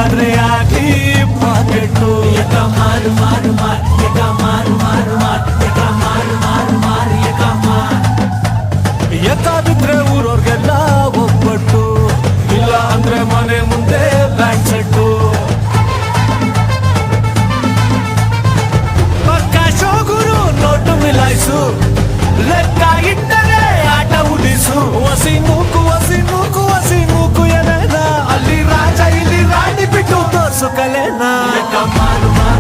ಆದ್ರೆ ಆಗ್ಲಿ ಪಾಕೆಟ್ಟು ಎಕ ಮಾರು ಮಾರು ಮಾರ್ ಎಕ ಮಾರು ಮಾರು ಮಾರ್ ಎಕ ಮಾರು ಮಾರು ಮಾರ್ ಎಕ ಮಾರ್ ಎಕ ಬಿದ್ರೆ ಊರವ್ರಿಗೆಲ್ಲ ಒಬ್ಬಟ್ಟು ಇಲ್ಲ ಅಂದ್ರೆ ಮನೆ ಮುಂದೆ ಬ್ಯಾಂಕ್ ಸೆಟ್ಟು ಪಕ್ಕ ಗುರು ನೋಟು ಮಿಲಾಯಿಸು ಲೆಕ್ಕ ಇಟ್ಟರೆ ಆಟ ಉಡಿಸು ಹಸಿ ನೂಕು ಹಸಿ ನೂಕು ಹಸಿ ನೂಕು ಎಲೆನ ಅಲ್ಲಿ ರಾಜ ಇಲ್ಲಿ ರಾಣಿ ಬಿಟ್ಟು ತೋರ್ಸು ಕಲೆನ ಎಕ ಮಾರು ಮಾರು